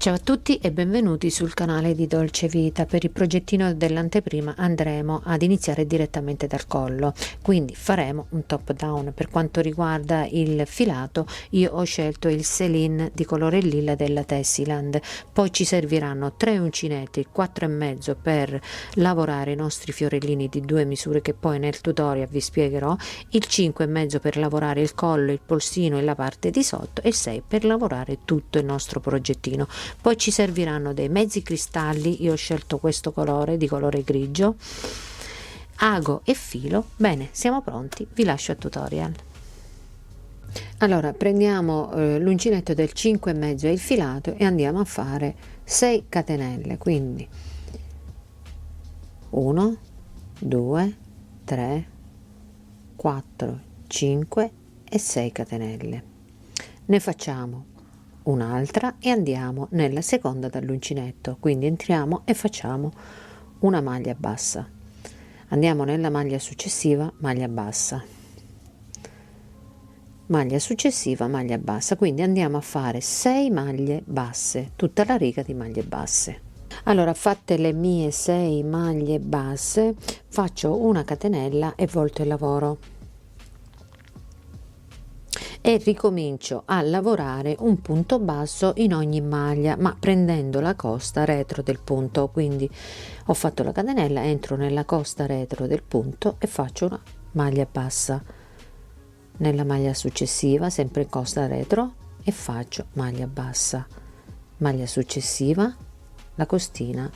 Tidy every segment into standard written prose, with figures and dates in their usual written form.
Ciao a tutti e benvenuti sul canale di Dolce Vita. Per il progettino dell'anteprima andremo ad iniziare direttamente dal collo, quindi faremo un top down. Per quanto riguarda il filato, io ho scelto il Celine di colore lilla della Tessiland. Poi ci serviranno 3 uncinetti, il 4,5 per lavorare i nostri fiorellini di 2 misure che poi nel tutorial vi spiegherò, il 5,5 per lavorare il collo, il polsino e la parte di sotto e il 6 per lavorare tutto il nostro progettino. Poi ci serviranno dei mezzi cristalli, io ho scelto questo colore di colore grigio, ago e filo. Bene, siamo pronti, vi lascio al tutorial. Allora prendiamo l'uncinetto del 5,5 e il filato e andiamo a fare 6 catenelle, quindi 1 2 3 4 5 e 6 catenelle. Ne facciamo un'altra e andiamo nella seconda dall'uncinetto, quindi entriamo e facciamo una maglia bassa, andiamo nella maglia successiva, maglia bassa, maglia successiva, maglia bassa, quindi andiamo a fare 6 maglie basse, tutta la riga di maglie basse. Allora, fatte le mie 6 maglie basse, faccio una catenella e volto il lavoro e ricomincio a lavorare un punto basso in ogni maglia, ma prendendo la costa retro del punto. Quindi ho fatto la catenella, entro nella costa retro del punto e faccio una maglia bassa nella maglia successiva, sempre in costa retro, e faccio maglia bassa, maglia successiva, la costina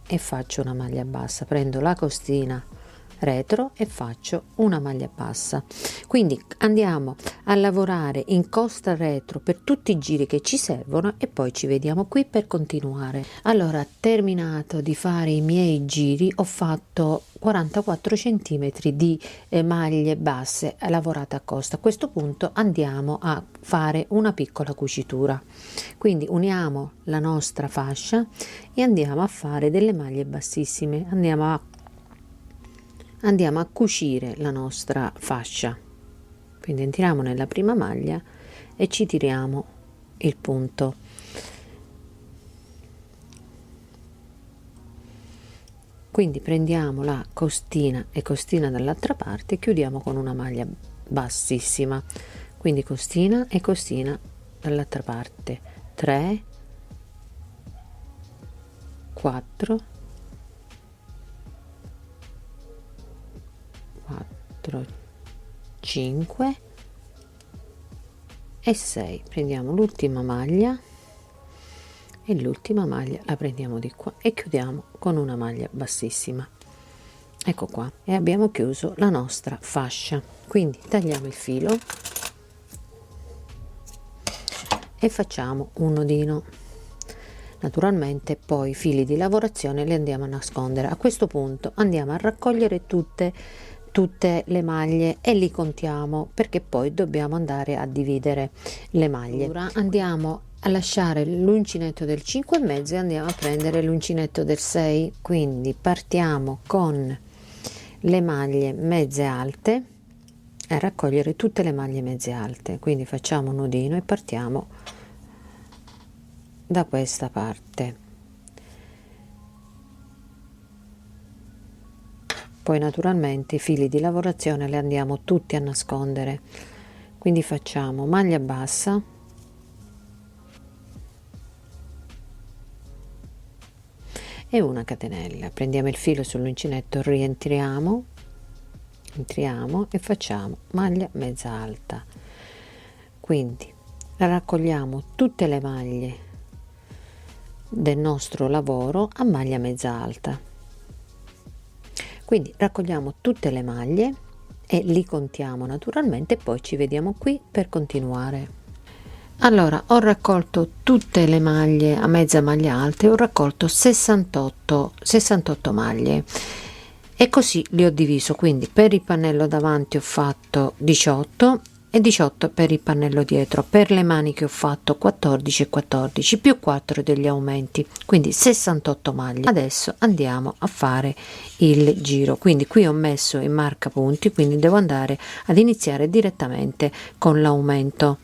e faccio una maglia bassa, prendo la costina retro e faccio una maglia bassa. Quindi andiamo a lavorare in costa retro per tutti i giri che ci servono e poi ci vediamo qui per continuare. Allora, terminato di fare i miei giri, ho fatto 44 centimetri di maglie basse lavorate a costa. A questo punto andiamo a fare una piccola cucitura, quindi uniamo la nostra fascia e andiamo a fare delle maglie bassissime, andiamo a cucire la nostra fascia. Quindi entriamo nella prima maglia e ci tiriamo il punto, quindi prendiamo la costina e costina dall'altra parte e chiudiamo con una maglia bassissima, quindi costina e costina dall'altra parte, 3 4 5 e 6. Prendiamo l'ultima maglia e l'ultima maglia la prendiamo di qua e chiudiamo con una maglia bassissima. Ecco qua, e abbiamo chiuso la nostra fascia. Quindi tagliamo il filo e facciamo un nodino. Naturalmente poi i fili di lavorazione li andiamo a nascondere. A questo punto andiamo a raccogliere tutte le maglie e li contiamo, perché poi dobbiamo andare a dividere le maglie. Ora andiamo a lasciare l'uncinetto del 5,5 e andiamo a prendere l'uncinetto del 6, quindi partiamo con le maglie mezze alte e raccogliere tutte le maglie mezze alte, quindi facciamo un nodino e partiamo da questa parte. Poi naturalmente i fili di lavorazione li andiamo tutti a nascondere, quindi facciamo maglia bassa, e una catenella, prendiamo il filo sull'uncinetto, rientriamo, entriamo e facciamo maglia mezza alta, quindi raccogliamo tutte le maglie del nostro lavoro a maglia mezza alta. Quindi raccogliamo tutte le maglie e li contiamo naturalmente, poi ci vediamo qui per continuare. Allora, ho raccolto tutte le maglie a mezza maglia alta e ho raccolto 68 maglie e così li ho diviso, quindi per il pannello davanti ho fatto 18 e 18 per il pannello dietro. Per le maniche ho fatto 14 e 14 più 4 degli aumenti, quindi 68 maglie. Adesso andiamo a fare il giro, quindi qui ho messo in marca punti, quindi devo andare ad iniziare direttamente con l'aumento,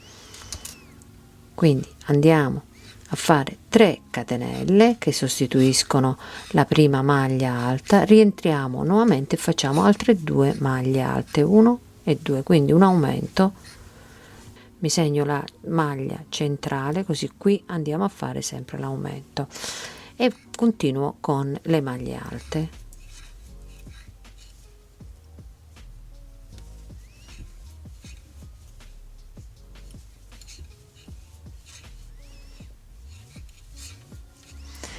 quindi andiamo a fare 3 catenelle che sostituiscono la prima maglia alta, rientriamo nuovamente e facciamo altre 2 maglie alte, 1 e 2, quindi un aumento, mi segno la maglia centrale, così qui andiamo a fare sempre l'aumento e continuo con le maglie alte.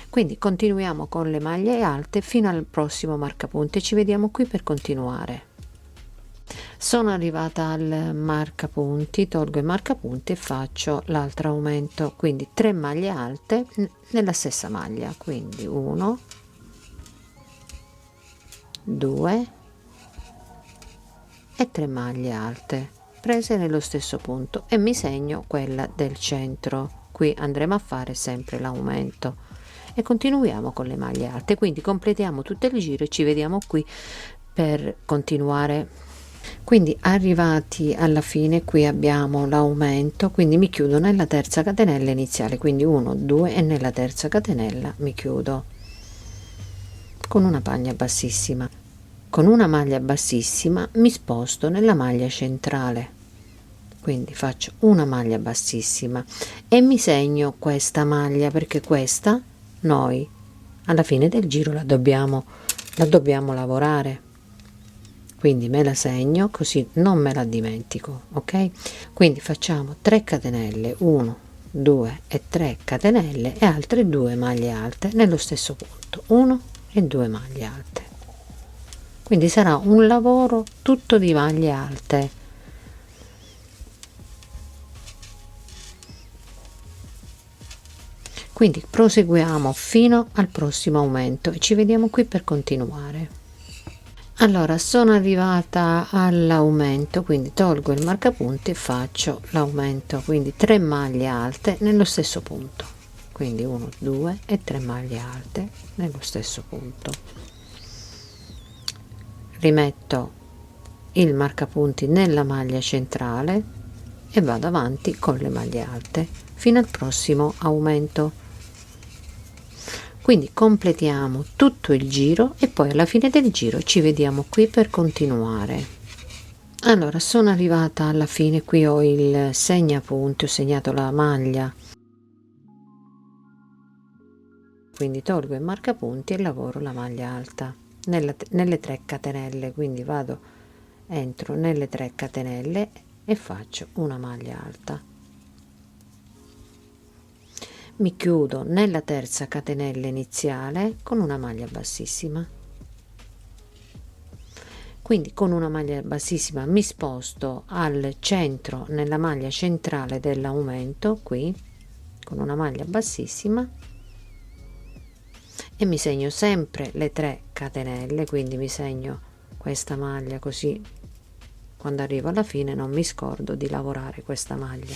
Quindi continuiamo con le maglie alte fino al prossimo marcapunti, ci vediamo qui per continuare. Sono arrivata al marcapunti, tolgo il marcapunti e faccio l'altro aumento, quindi 3 maglie alte nella stessa maglia, quindi 1, 2 e 3 maglie alte prese nello stesso punto e mi segno quella del centro. Qui andremo a fare sempre l'aumento e continuiamo con le maglie alte, quindi completiamo tutto il giro e ci vediamo qui per continuare. Quindi arrivati alla fine qui abbiamo l'aumento, quindi mi chiudo nella terza catenella iniziale, quindi 1, 2 e nella terza catenella mi chiudo con una maglia bassissima. Con una maglia bassissima mi sposto nella maglia centrale, quindi faccio una maglia bassissima e mi segno questa maglia, perché questa noi alla fine del giro la dobbiamo lavorare, quindi me la segno così non me la dimentico, ok? Quindi facciamo 3 catenelle, 1, 2 e 3 catenelle e altre 2 maglie alte nello stesso punto, 1 e 2 maglie alte. Quindi sarà un lavoro tutto di maglie alte. Quindi proseguiamo fino al prossimo aumento e ci vediamo qui per continuare. Allora, sono arrivata all'aumento, quindi tolgo il marcapunti e faccio l'aumento, quindi 3 maglie alte nello stesso punto, quindi 1, 2 e 3 maglie alte nello stesso punto. Rimetto il marcapunti nella maglia centrale e vado avanti con le maglie alte fino al prossimo aumento. Quindi completiamo tutto il giro e poi alla fine del giro ci vediamo qui per continuare. Allora, sono arrivata alla fine, qui ho il segnapunti, ho segnato la maglia, quindi tolgo il marcapunti e lavoro la maglia alta nelle 3 catenelle, quindi entro nelle 3 catenelle e faccio una maglia alta. Mi chiudo nella terza catenella iniziale con una maglia bassissima, quindi con una maglia bassissima mi sposto al centro nella maglia centrale dell'aumento, qui con una maglia bassissima e mi segno sempre le 3 catenelle, quindi mi segno questa maglia così quando arrivo alla fine non mi scordo di lavorare questa maglia.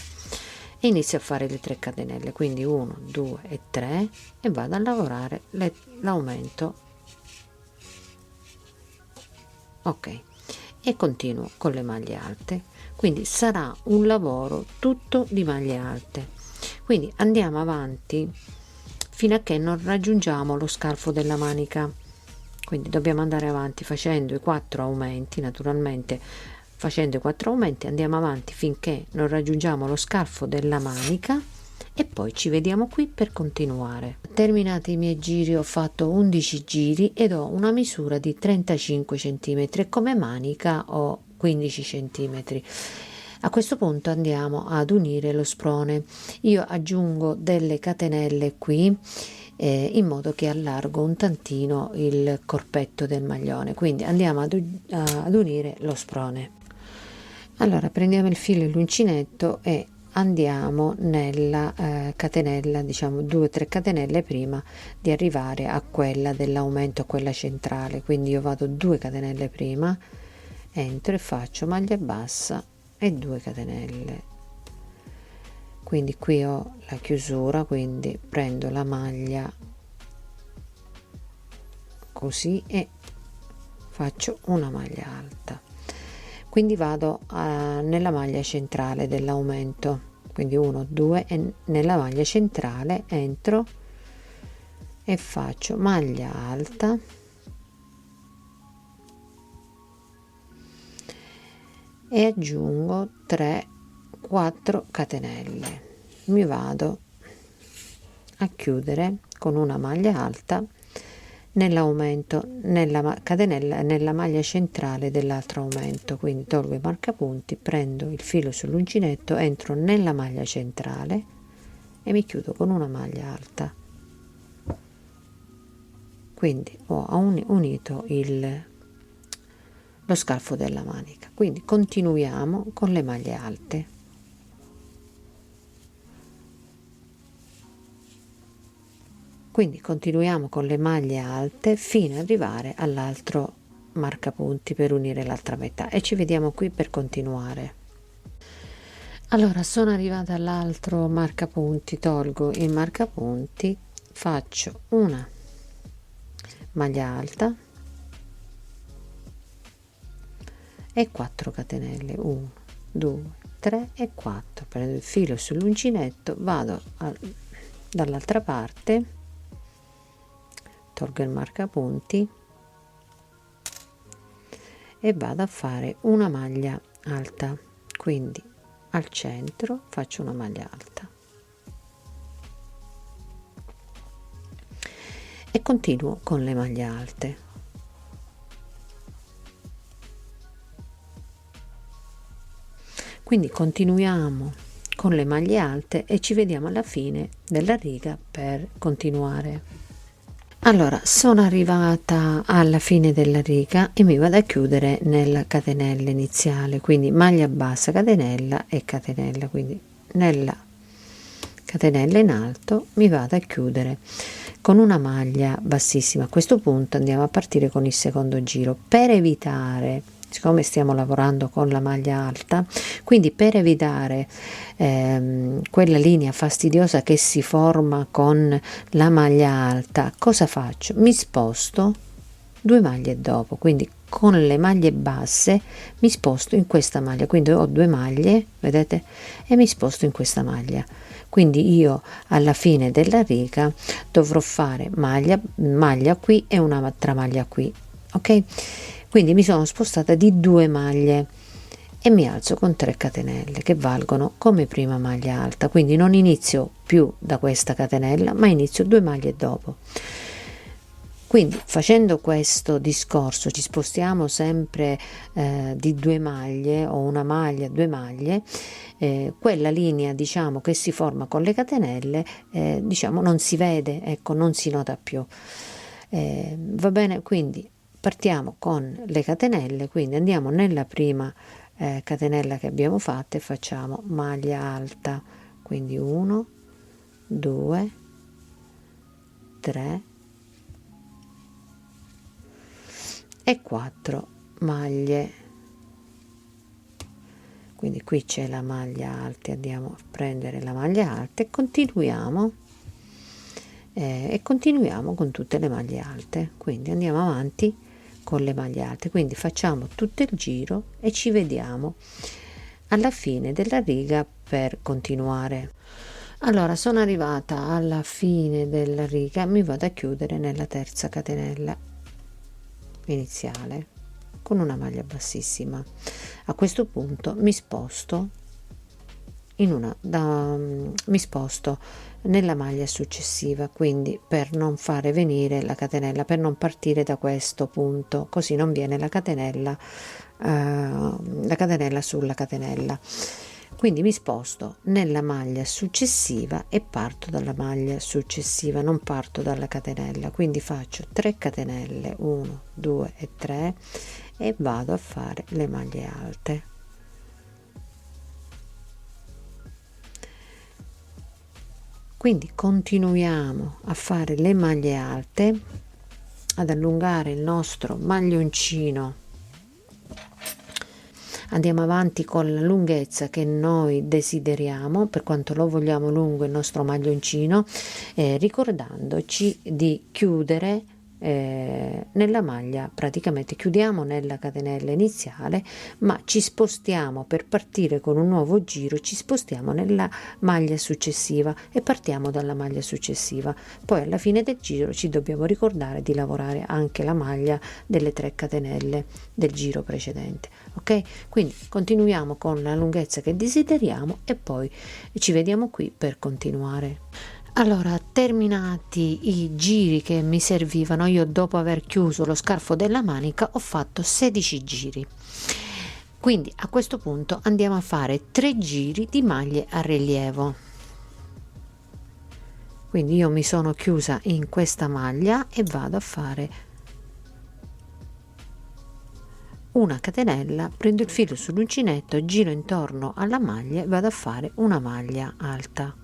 Inizio a fare le 3 catenelle, quindi 1, 2 e 3 e vado a lavorare l'aumento, ok, e continuo con le maglie alte, quindi sarà un lavoro tutto di maglie alte. Quindi andiamo avanti fino a che non raggiungiamo lo scalfo della manica, quindi dobbiamo andare avanti facendo i 4 aumenti, naturalmente facendo i 4 aumenti andiamo avanti finché non raggiungiamo lo scalfo della manica e poi ci vediamo qui per continuare. Terminati i miei giri ho fatto 11 giri ed ho una misura di 35 cm e come manica ho 15 cm. A questo punto andiamo ad unire lo sprone. Io aggiungo delle catenelle qui in modo che allargo un tantino il corpetto del maglione, quindi andiamo ad unire lo sprone. Allora prendiamo il filo e l'uncinetto e andiamo nella catenella, diciamo 2-3 catenelle prima di arrivare a quella dell'aumento, a quella centrale, quindi io vado 2 catenelle prima, entro e faccio maglia bassa e 2 catenelle, quindi qui ho la chiusura, quindi prendo la maglia così e faccio una maglia alta, quindi vado nella maglia centrale dell'aumento, quindi 1 2 e nella maglia centrale entro e faccio maglia alta e aggiungo 3 4 catenelle, mi vado a chiudere con una maglia alta nell'aumento nella catenella nella maglia centrale dell'altro aumento, quindi tolgo i marcapunti, prendo il filo sull'uncinetto, entro nella maglia centrale e mi chiudo con una maglia alta, quindi ho unito lo scalfo della manica. Quindi continuiamo con le maglie alte. Quindi continuiamo con le maglie alte fino ad arrivare all'altro marcapunti per unire l'altra metà e ci vediamo qui per continuare. Allora sono arrivata all'altro marcapunti, tolgo il marcapunti, faccio una maglia alta e 4 catenelle, 1 2 3 e 4, prendo il filo sull'uncinetto, vado dall'altra parte, tolgo il marcapunti e vado a fare una maglia alta, quindi al centro faccio una maglia alta e continuo con le maglie alte. Quindi continuiamo con le maglie alte e ci vediamo alla fine della riga per continuare. Allora sono arrivata alla fine della riga e mi vado a chiudere nella catenella iniziale, quindi maglia bassa, catenella e catenella, quindi nella catenella in alto mi vado a chiudere con una maglia bassissima. A questo punto andiamo a partire con il secondo giro per evitare, siccome stiamo lavorando con la maglia alta, quindi per evitare quella linea fastidiosa che si forma con la maglia alta, cosa faccio? Mi sposto 2 maglie dopo, quindi con le maglie basse mi sposto in questa maglia, quindi ho 2 maglie, vedete, e mi sposto in questa maglia. Quindi io alla fine della riga dovrò fare maglia qui e un'altra maglia qui, ok? Quindi mi sono spostata di 2 maglie e mi alzo con 3 catenelle che valgono come prima maglia alta, quindi non inizio più da questa catenella ma inizio 2 maglie dopo. Quindi facendo questo discorso ci spostiamo sempre di 2 maglie o una maglia, 2 maglie, quella linea diciamo che si forma con le catenelle diciamo non si vede, ecco, non si nota più, va bene. Quindi partiamo con le catenelle, quindi andiamo nella prima catenella che abbiamo fatto e facciamo maglia alta, quindi 1 2 3 e 4 maglie, quindi qui c'è la maglia alta, andiamo a prendere la maglia alta e continuiamo con tutte le maglie alte, quindi andiamo avanti con le maglie alte, quindi facciamo tutto il giro e ci vediamo alla fine della riga per continuare. Allora sono arrivata alla fine della riga, mi vado a chiudere nella terza catenella iniziale con una maglia bassissima. A questo punto mi sposto mi sposto nella maglia successiva, quindi per non fare venire la catenella, per non partire da questo punto, così non viene la catenella sulla catenella. Quindi mi sposto nella maglia successiva e parto dalla maglia successiva, non parto dalla catenella, quindi faccio 3 catenelle, 1 2 e 3 e vado a fare le maglie alte. Quindi continuiamo a fare le maglie alte, ad allungare il nostro maglioncino, andiamo avanti con la lunghezza che noi desideriamo, per quanto lo vogliamo lungo il nostro maglioncino, ricordandoci di chiudere nella maglia, praticamente chiudiamo nella catenella iniziale, ma ci spostiamo per partire con un nuovo giro, ci spostiamo nella maglia successiva e partiamo dalla maglia successiva. Poi alla fine del giro ci dobbiamo ricordare di lavorare anche la maglia delle 3 catenelle del giro precedente. Ok, quindi continuiamo con la lunghezza che desideriamo e poi ci vediamo qui per continuare. Allora, terminati i giri che mi servivano, io dopo aver chiuso lo scarfo della manica ho fatto 16 giri. Quindi a questo punto andiamo a fare 3 giri di maglie a rilievo. Quindi io mi sono chiusa in questa maglia e vado a fare una catenella, prendo il filo sull'uncinetto, giro intorno alla maglia e vado a fare una maglia alta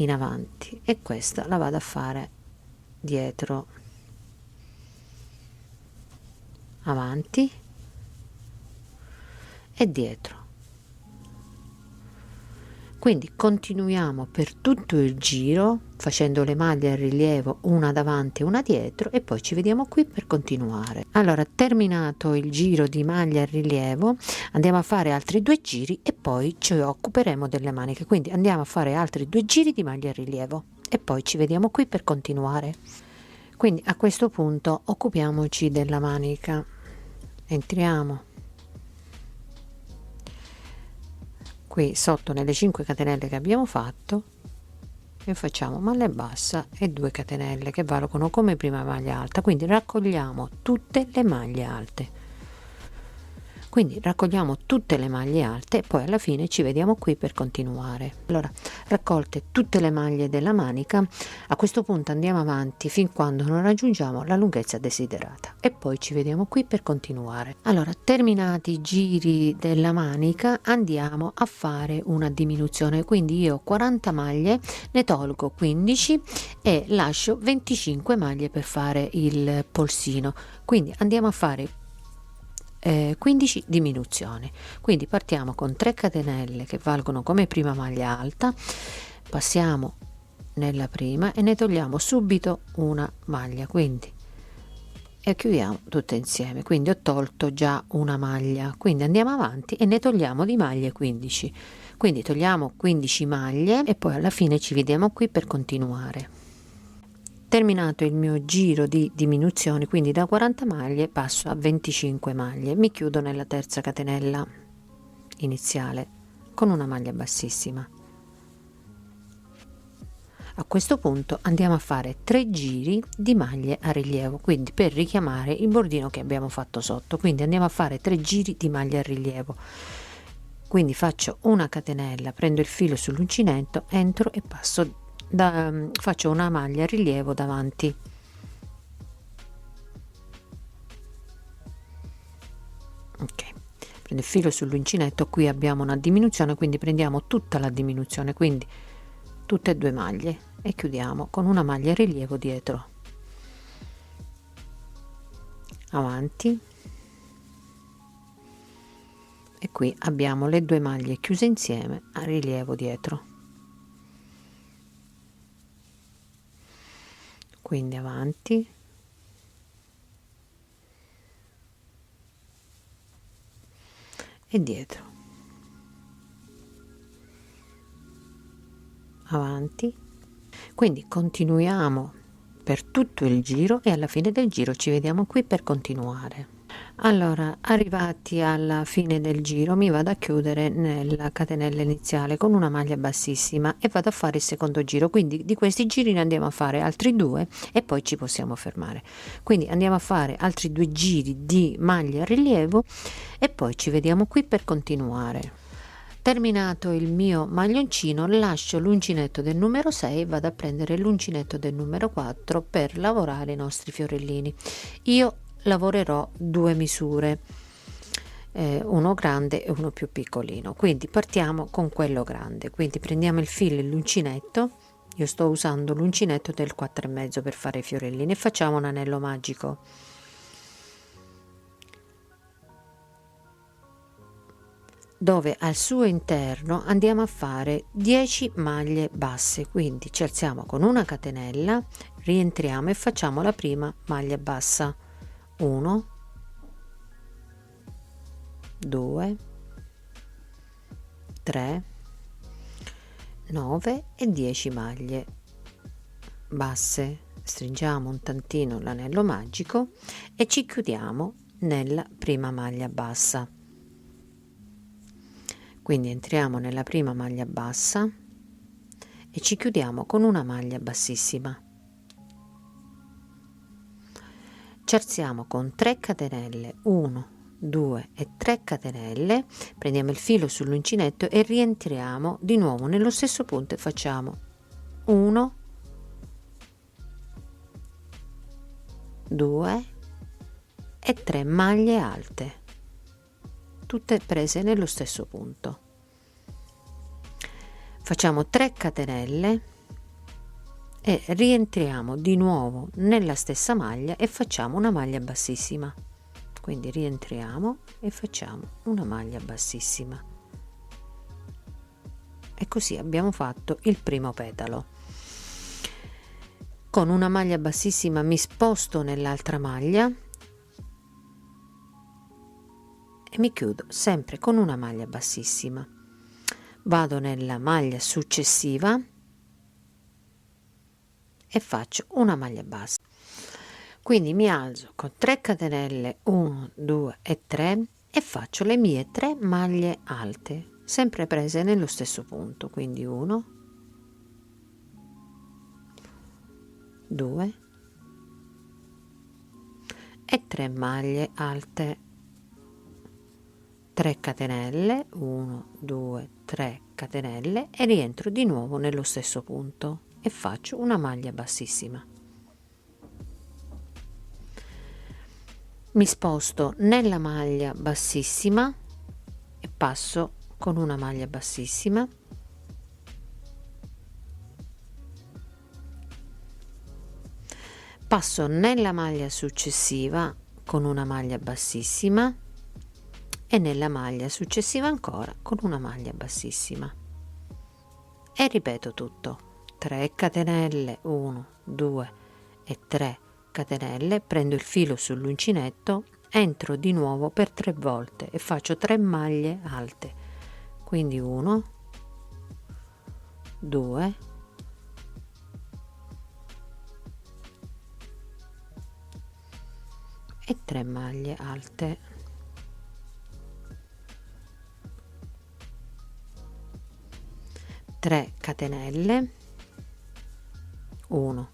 in avanti e questa la vado a fare dietro, avanti e dietro. Quindi continuiamo per tutto il giro facendo le maglie a rilievo una davanti e una dietro e poi ci vediamo qui per continuare. Allora, terminato il giro di maglie a rilievo, andiamo a fare altri 2 giri e poi ci occuperemo delle maniche. Quindi andiamo a fare altri 2 giri di maglie a rilievo e poi ci vediamo qui per continuare. Quindi a questo punto occupiamoci della manica. Entriamo qui sotto nelle 5 catenelle che abbiamo fatto e facciamo maglia bassa e 2 catenelle che valgono come prima maglia alta, quindi raccogliamo tutte le maglie alte. Quindi raccogliamo tutte le maglie alte e poi alla fine ci vediamo qui per continuare. Allora, raccolte tutte le maglie della manica, a questo punto andiamo avanti fin quando non raggiungiamo la lunghezza desiderata e poi ci vediamo qui per continuare. Allora, terminati i giri della manica andiamo a fare una diminuzione, quindi io ho 40 maglie, ne tolgo 15 e lascio 25 maglie per fare il polsino, quindi andiamo a fare 15 diminuzioni. Quindi partiamo con 3 catenelle che valgono come prima maglia alta, passiamo nella prima e ne togliamo subito una maglia, quindi e chiudiamo tutte insieme. Quindi ho tolto già una maglia, quindi andiamo avanti e ne togliamo di maglie 15, quindi togliamo 15 maglie e poi alla fine ci vediamo qui per continuare. Terminato il mio giro di diminuzione, quindi da 40 maglie passo a 25 maglie, mi chiudo nella terza catenella iniziale con una maglia bassissima. A questo punto andiamo a fare 3 giri di maglie a rilievo, quindi per richiamare il bordino che abbiamo fatto sotto, quindi andiamo a fare 3 giri di maglie a rilievo. Quindi faccio una catenella, prendo il filo sull'uncinetto, entro e passo faccio una maglia a rilievo davanti, ok, prendo il filo sull'uncinetto, qui abbiamo una diminuzione, quindi prendiamo tutta la diminuzione, quindi tutte e 2 maglie e chiudiamo con una maglia a rilievo dietro, avanti e qui abbiamo le 2 maglie chiuse insieme a rilievo dietro, quindi avanti e dietro, avanti, quindi continuiamo per tutto il giro e alla fine del giro ci vediamo qui per continuare. Allora, arrivati alla fine del giro mi vado a chiudere nella catenella iniziale con una maglia bassissima e vado a fare il secondo giro, quindi di questi giri ne andiamo a fare altri 2 e poi ci possiamo fermare, quindi andiamo a fare altri 2 giri di maglia a rilievo e poi ci vediamo qui per continuare. Terminato il mio maglioncino lascio l'uncinetto del numero 6 e vado a prendere l'uncinetto del numero 4 per lavorare i nostri fiorellini. Io lavorerò 2 misure, uno grande e uno più piccolino, quindi partiamo con quello grande, quindi prendiamo il filo e l'uncinetto, io sto usando l'uncinetto del 4,5 per fare i fiorellini e facciamo un anello magico. Dove al suo interno andiamo a fare 10 maglie basse, quindi ci alziamo con una catenella, rientriamo e facciamo la prima maglia bassa. 1, 2, 3, 9 e 10 maglie basse. Stringiamo un tantino l'anello magico e ci chiudiamo nella prima maglia bassa. Quindi entriamo nella prima maglia bassa e ci chiudiamo con una maglia bassissima. Ci alziamo con 3 catenelle, 1, 2 e 3 catenelle, prendiamo il filo sull'uncinetto e rientriamo di nuovo nello stesso punto e facciamo 1, 2 e 3 maglie alte, tutte prese nello stesso punto. Facciamo 3 catenelle e rientriamo di nuovo nella stessa maglia e facciamo una maglia bassissima. Quindi rientriamo e facciamo una maglia bassissima. E così abbiamo fatto il primo petalo. Con una maglia bassissima mi sposto nell'altra maglia e mi chiudo sempre con una maglia bassissima. Vado nella maglia successiva e faccio una maglia bassa. Quindi mi alzo con 3 catenelle, 1, 2 e 3 e faccio le mie 3 maglie alte, sempre prese nello stesso punto. Quindi 1, 2 e 3 maglie alte, 3 catenelle, 1, 2, 3 catenelle e rientro di nuovo nello stesso punto e faccio una maglia bassissima. Mi sposto nella maglia bassissima e passo con una maglia bassissima, passo nella maglia successiva con una maglia bassissima e nella maglia successiva ancora con una maglia bassissima e ripeto tutto. 3 catenelle, 1, 2 e 3 catenelle, prendo il filo sull'uncinetto, entro di nuovo per 3 volte e faccio 3 maglie alte. Quindi 1, 2 e 3 maglie alte. Tre catenelle, 1,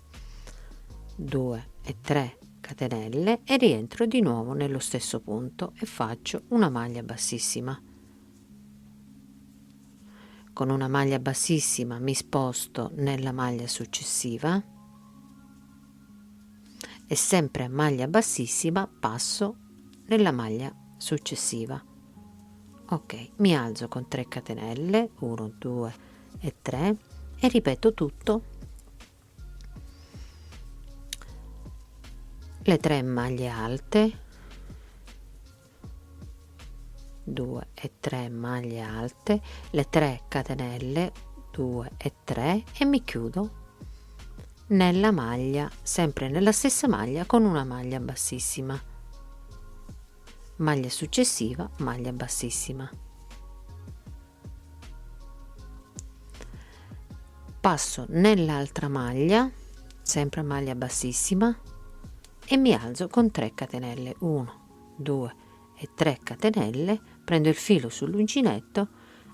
2 e 3 catenelle e rientro di nuovo nello stesso punto e faccio una maglia bassissima. Con una maglia bassissima mi sposto nella maglia successiva e sempre a maglia bassissima passo nella maglia successiva. Ok, mi alzo con 3 catenelle, 1, 2 e 3 e ripeto tutto. Le 3 maglie alte, 2 e 3 maglie alte, le 3 catenelle, 2 e 3 e mi chiudo nella maglia, sempre nella stessa maglia con una maglia bassissima. Maglia successiva, maglia bassissima. Passo nell'altra maglia, sempre maglia bassissima e mi alzo con 3 catenelle, 1, 2 e 3 catenelle, prendo il filo sull'uncinetto,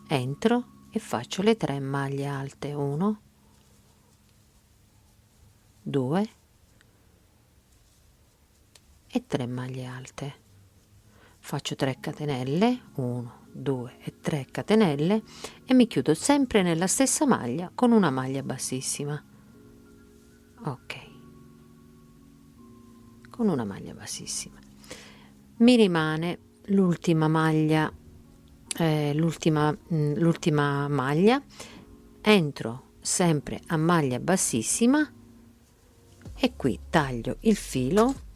entro e faccio le 3 maglie alte, 1, 2 e 3 maglie alte. Faccio 3 catenelle, 1, 2 e 3 catenelle e mi chiudo sempre nella stessa maglia con una maglia bassissima. Ok, con una maglia bassissima. Mi rimane l'ultima maglia, l'ultima maglia, entro sempre a maglia bassissima e qui taglio il filo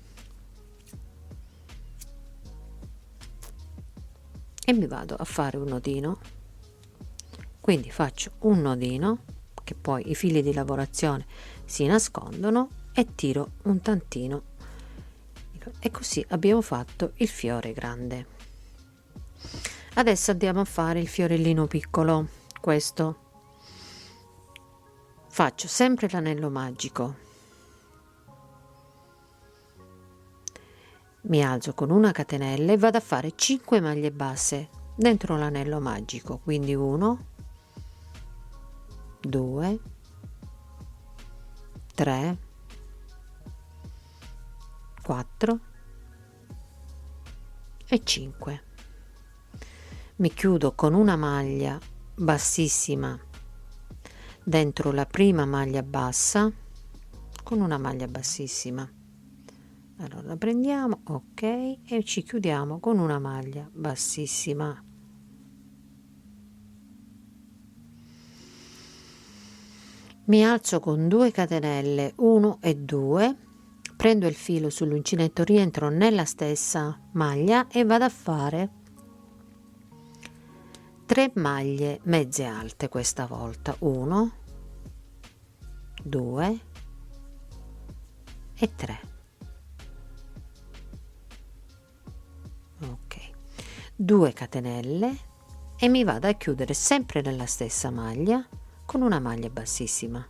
e mi vado a fare un nodino. Quindi faccio un nodino, che poi i fili di lavorazione si nascondono, e tiro un tantino, e così abbiamo fatto il fiore grande. Adesso andiamo a fare il fiorellino piccolo. Questo faccio sempre l'anello magico, mi alzo con una catenella e vado a fare 5 maglie basse dentro l'anello magico, quindi 1, 2, 3, 4 e 5. Mi chiudo con una maglia bassissima dentro la prima maglia bassa, con una maglia bassissima. Allora la prendiamo, ok, e ci chiudiamo con una maglia bassissima. Mi alzo con 2 catenelle, 1 e 2, prendo il filo sull'uncinetto, rientro nella stessa maglia e vado a fare 3 maglie mezze alte questa volta, 1, 2 e 3. Ok, 2 catenelle e mi vado a chiudere sempre nella stessa maglia con una maglia bassissima.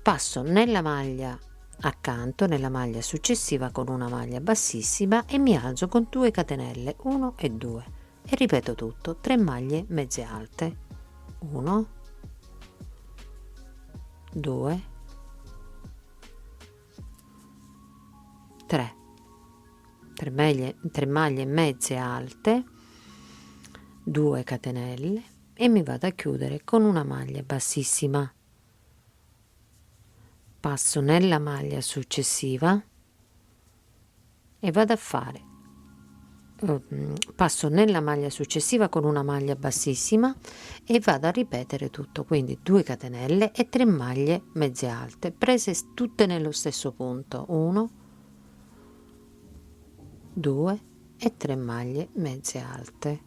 Passo nella maglia accanto, nella maglia successiva con una maglia bassissima e mi alzo con 2 catenelle, 1 e 2, e ripeto tutto, 3 maglie mezze alte, 1, 2, 3, 3 maglie mezze alte, 2 catenelle e mi vado a chiudere con una maglia bassissima. Passo nella maglia successiva e vado a fare passo nella maglia successiva con una maglia bassissima e vado a ripetere tutto, quindi 2 catenelle e 3 maglie mezze alte prese tutte nello stesso punto, 1, 2 e 3 maglie mezze alte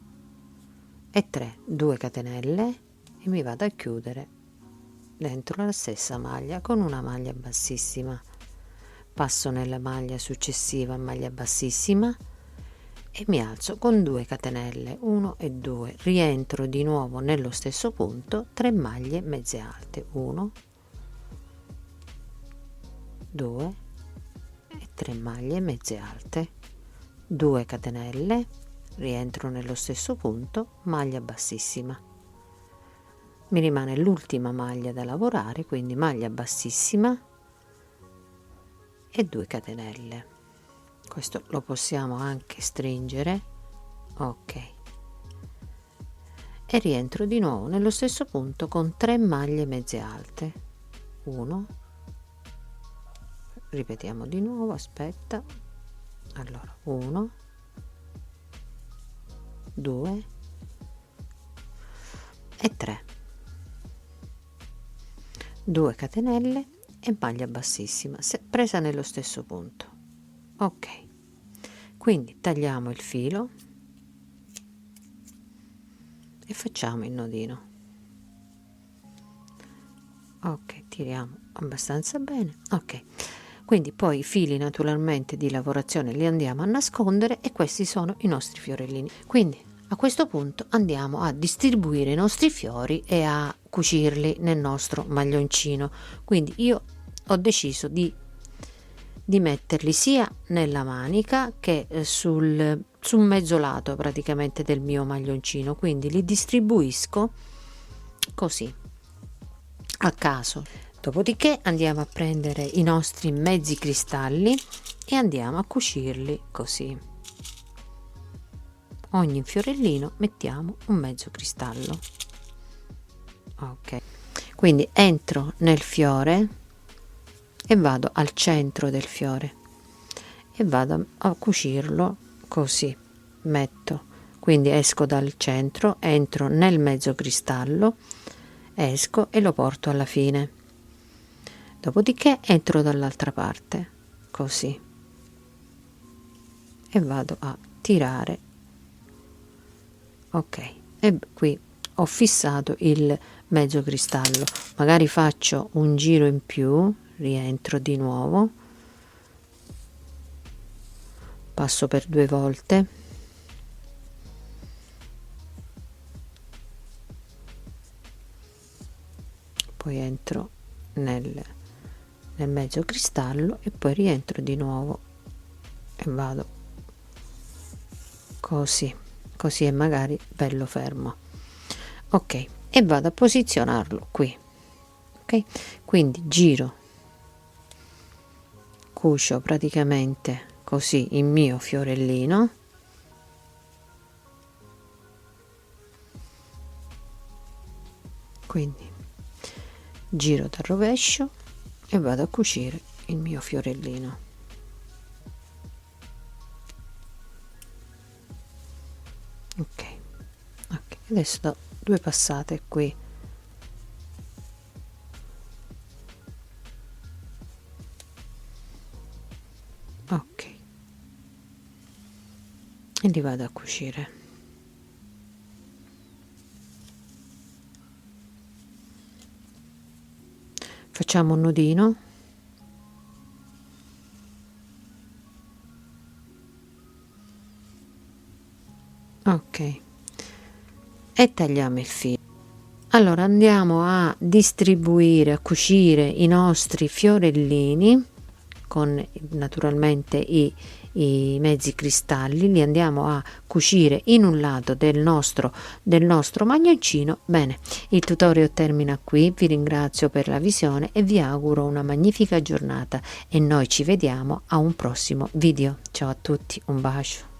e 3, 2 catenelle e mi vado a chiudere dentro la stessa maglia con una maglia bassissima. Passo nella maglia successiva, maglia bassissima, e mi alzo con 2 catenelle, 1 e 2, rientro di nuovo nello stesso punto, 3 maglie mezze alte, 1, 2 e 3 maglie mezze alte, 2 catenelle, rientro nello stesso punto, maglia bassissima. Mi rimane l'ultima maglia da lavorare, quindi maglia bassissima e 2 catenelle. Questo lo possiamo anche stringere, ok, e rientro di nuovo nello stesso punto con 3 maglie mezze alte, 1, ripetiamo di nuovo, aspetta, allora 1, 2 e 3, 2 catenelle e maglia bassissima presa nello stesso punto. Ok, quindi tagliamo il filo e facciamo il nodino. Ok, tiriamo abbastanza bene. Ok, quindi poi i fili naturalmente di lavorazione li andiamo a nascondere e questi sono i nostri fiorellini. Quindi a questo punto andiamo a distribuire i nostri fiori e a cucirli nel nostro maglioncino. Quindi io ho deciso di metterli sia nella manica che sul mezzo lato praticamente del mio maglioncino, quindi li distribuisco così a caso. Dopodiché andiamo a prendere i nostri mezzi cristalli e andiamo a cucirli così. Ogni fiorellino mettiamo un mezzo cristallo. Ok, quindi entro nel fiore e vado al centro del fiore e vado a cucirlo così, metto, quindi esco dal centro, entro nel mezzo cristallo, esco e lo porto alla fine, dopodiché entro dall'altra parte così e vado a tirare. Ok, e qui ho fissato il mezzo cristallo, magari faccio un giro in più, rientro di nuovo, passo per 2 volte, poi entro nel mezzo cristallo e poi rientro di nuovo e vado così e magari bello fermo. Ok, e vado a posizionarlo qui. Ok, quindi giro, cucio praticamente così il mio fiorellino, quindi giro dal rovescio e vado a cucire il mio fiorellino. Ok, adesso do 2 passate qui, ok, e li vado a cucire. Facciamo un nodino, ok, e tagliamo il filo. Allora andiamo a distribuire, a cucire i nostri fiorellini con naturalmente i mezzi cristalli, li andiamo a cucire in un lato del nostro maglioncino. Bene, il tutorial termina qui, vi ringrazio per la visione e vi auguro una magnifica giornata e noi ci vediamo a un prossimo video. Ciao a tutti, un bacio.